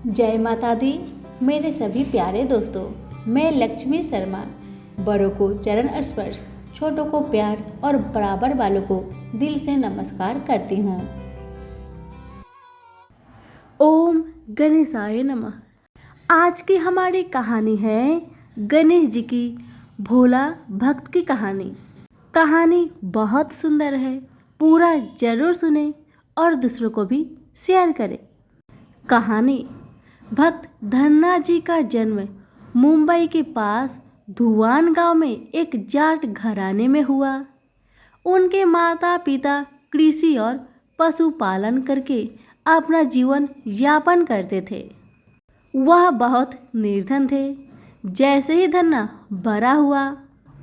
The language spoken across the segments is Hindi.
जय माता दी। मेरे सभी प्यारे दोस्तों, मैं लक्ष्मी शर्मा बड़ों को चरण स्पर्श, छोटों को प्यार और बराबर वालों को दिल से नमस्कार करती हूँ। ओम गणेशाय नमः। आज की हमारी कहानी है गणेश जी की भोला भक्त की कहानी। कहानी बहुत सुंदर है, पूरा जरूर सुने और दूसरों को भी शेयर करें। कहानी भक्त धन्ना जी का जन्म मुंबई के पास धुआन गांव में एक जाट घराने में हुआ। उनके माता पिता कृषि और पशुपालन करके अपना जीवन यापन करते थे। वह बहुत निर्धन थे। जैसे ही धन्ना बड़ा हुआ,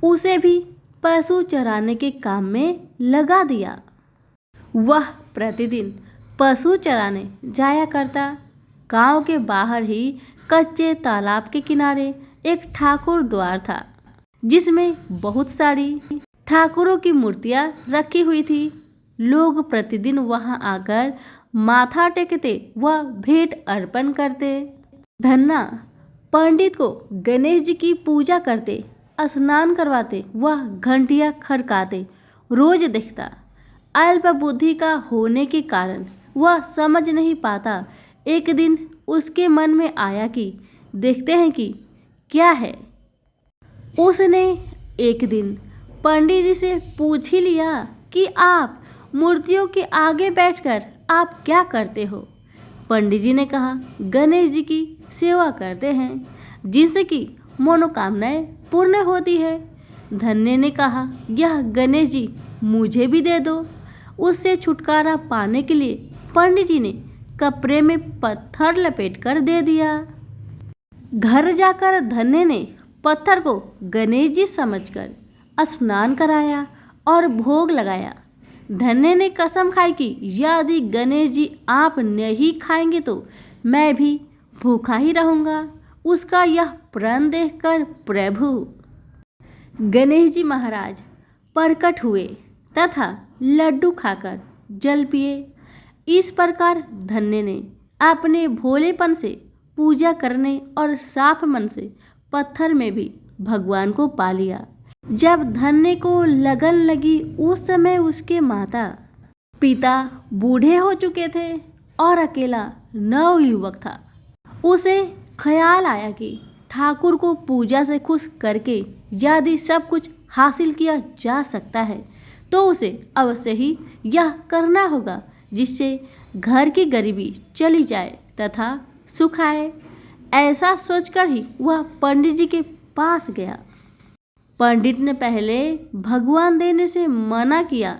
उसे भी पशु चराने के काम में लगा दिया। वह प्रतिदिन पशु चराने जाया करता। गांव के बाहर ही कच्चे तालाब के किनारे एक ठाकुर द्वार था, जिसमें बहुत सारी ठाकुरों की मूर्तियां रखी हुई थी। लोग प्रतिदिन वहां आकर माथा टेकते व भेंट अर्पण करते। धन्ना पंडित को गणेश जी की पूजा करते, स्नान करवाते व घंटियां खड़काते रोज देखता। अल्प बुद्धि का होने के कारण वह समझ नहीं पाता। एक दिन उसके मन में आया कि देखते हैं कि क्या है। उसने एक दिन पंडित जी से पूछ ही लिया कि आप मूर्तियों के आगे बैठकर आप क्या करते हो। पंडित जी ने कहा, गणेश जी की सेवा करते हैं, जिससे कि मनोकामनाएं पूर्ण होती है। धन्य ने कहा, यह गणेश जी मुझे भी दे दो। उससे छुटकारा पाने के लिए पंडित जी ने कपड़े में पत्थर लपेटकर दे दिया। घर जाकर धन्य ने पत्थर को गणेश जी समझकर स्नान कराया और भोग लगाया। धन्य ने कसम खाई कि यदि गणेश जी आप नहीं खाएंगे तो मैं भी भूखा ही रहूंगा। उसका यह प्रण देखकर प्रभु गणेश जी महाराज प्रकट हुए तथा लड्डू खाकर जल पिए। इस प्रकार धन्य ने अपने भोलेपन से पूजा करने और साफ मन से पत्थर में भी भगवान को पा लिया। जब धन्य को लगन लगी, उस समय उसके माता पिता बूढ़े हो चुके थे और अकेला नवयुवक था। उसे ख्याल आया कि ठाकुर को पूजा से खुश करके यदि सब कुछ हासिल किया जा सकता है तो उसे अवश्य ही यह करना होगा, जिससे घर की गरीबी चली जाए तथा सुख आए। ऐसा सोचकर ही वह पंडित जी के पास गया। पंडित ने पहले भगवान देने से मना किया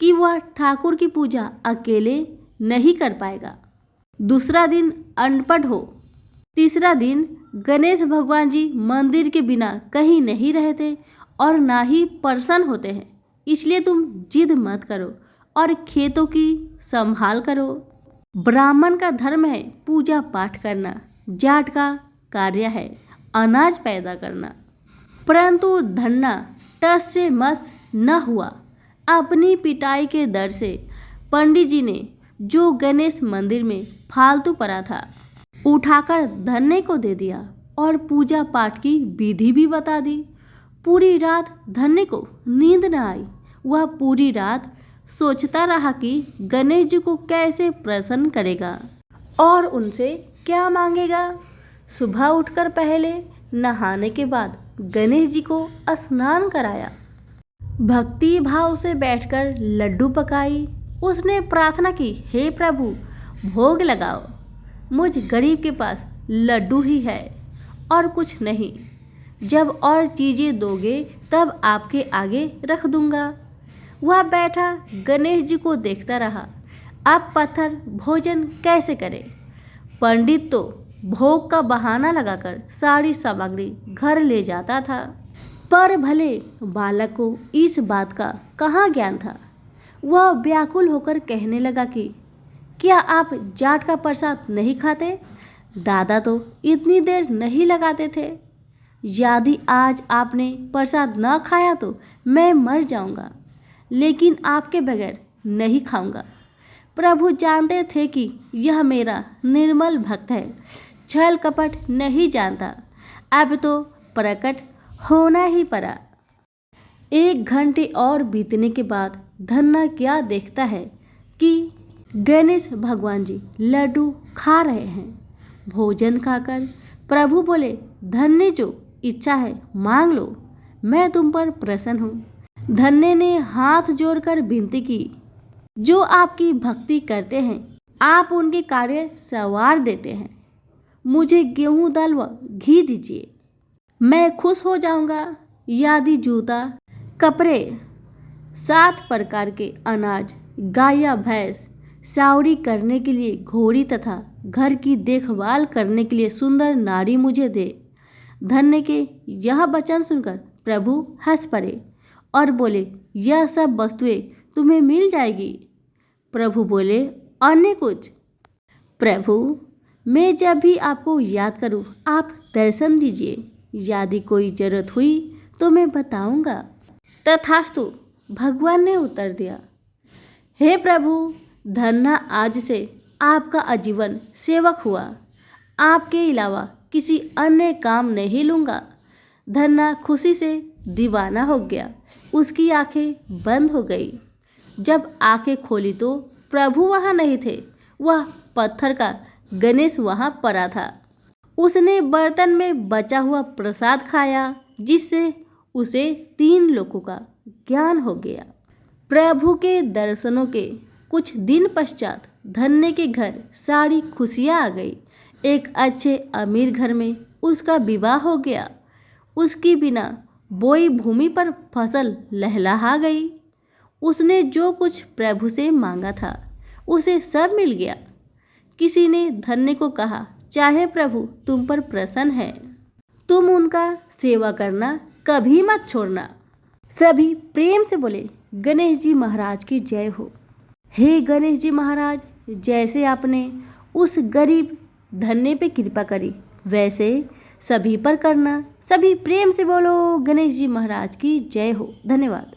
कि वह ठाकुर की पूजा अकेले नहीं कर पाएगा। दूसरा दिन अनपढ़ हो, तीसरा दिन गणेश भगवान जी मंदिर के बिना कहीं नहीं रहते और ना ही प्रसन्न होते हैं, इसलिए तुम जिद मत करो और खेतों की संभाल करो। ब्राह्मण का धर्म है पूजा पाठ करना, जाट का कार्य है अनाज पैदा करना। परंतु धन्ना टस से मस न हुआ। अपनी पिटाई के डर से पंडित जी ने जो गणेश मंदिर में फालतू पड़ा था उठाकर धन्य को दे दिया और पूजा पाठ की विधि भी बता दी। पूरी रात धन्य को नींद न आई। वह पूरी रात सोचता रहा कि गणेश जी को कैसे प्रसन्न करेगा और उनसे क्या मांगेगा। सुबह उठकर पहले नहाने के बाद गणेश जी को स्नान कराया। भक्ति भाव से बैठकर लड्डू पकाई। उसने प्रार्थना की, हे प्रभु भोग लगाओ, मुझ गरीब के पास लड्डू ही है और कुछ नहीं। जब और चीज़ें दोगे तब आपके आगे रख दूंगा। वह बैठा गणेश जी को देखता रहा। अब पत्थर भोजन कैसे करे। पंडित तो भोग का बहाना लगाकर सारी सामग्री घर ले जाता था, पर भले बालक को इस बात का कहाँ ज्ञान था। वह व्याकुल होकर कहने लगा कि क्या आप जाट का प्रसाद नहीं खाते? दादा तो इतनी देर नहीं लगाते थे। यदि आज आपने प्रसाद न खाया तो मैं मर जाऊंगा, लेकिन आपके बगैर नहीं खाऊंगा। प्रभु जानते थे कि यह मेरा निर्मल भक्त है, छल कपट नहीं जानता। अब तो प्रकट होना ही पड़ा। 1 घंटे और बीतने के बाद धन्ना क्या देखता है कि गणेश भगवान जी लड्डू खा रहे हैं। भोजन खाकर प्रभु बोले, धन्य जो इच्छा है मांग लो, मैं तुम पर प्रसन्न हूँ। धन्य ने हाथ जोड़कर विनती की, जो आपकी भक्ति करते हैं आप उनके कार्य सवार देते हैं। मुझे गेहूं दाल व घी दीजिए, मैं खुश हो जाऊंगा। यादी जूता कपड़े 7 प्रकार के अनाज, गाय या भैंस, सावरी करने के लिए घोड़ी तथा घर की देखभाल करने के लिए सुंदर नारी मुझे दे। धन्य के यह वचन सुनकर प्रभु हंस पड़े और बोले, यह सब वस्तुएं तुम्हें मिल जाएगी। प्रभु बोले, अन्य कुछ? प्रभु, मैं जब भी आपको याद करूं आप दर्शन दीजिए, यदि कोई जरूरत हुई तो मैं बताऊंगा। तथास्तु, भगवान ने उत्तर दिया। हे प्रभु, धन्ना आज से आपका आजीवन सेवक हुआ, आपके अलावा किसी अन्य काम नहीं लूँगा। धन्ना खुशी से दीवाना हो गया, उसकी आंखें बंद हो गई। जब आंखें खोली तो प्रभु वहाँ नहीं थे, वह पत्थर का गणेश वहाँ पड़ा था। उसने बर्तन में बचा हुआ प्रसाद खाया, जिससे उसे 3 लोकों का ज्ञान हो गया। प्रभु के दर्शनों के कुछ दिन पश्चात धन्य के घर सारी खुशियाँ आ गई। एक अच्छे अमीर घर में उसका विवाह हो गया। उसकी बिना बोई भूमि पर फसल लहलहा गई। उसने जो कुछ प्रभु से मांगा था उसे सब मिल गया। किसी ने धन्य को कहा, चाहे प्रभु तुम पर प्रसन्न है, तुम उनका सेवा करना कभी मत छोड़ना। सभी प्रेम से बोले, गणेश जी महाराज की जय हो। हे गणेश जी महाराज, जैसे आपने उस गरीब धन्य पे कृपा करी वैसे सभी पर करना। सभी प्रेम से बोलो, गणेश जी महाराज की जय हो। धन्यवाद।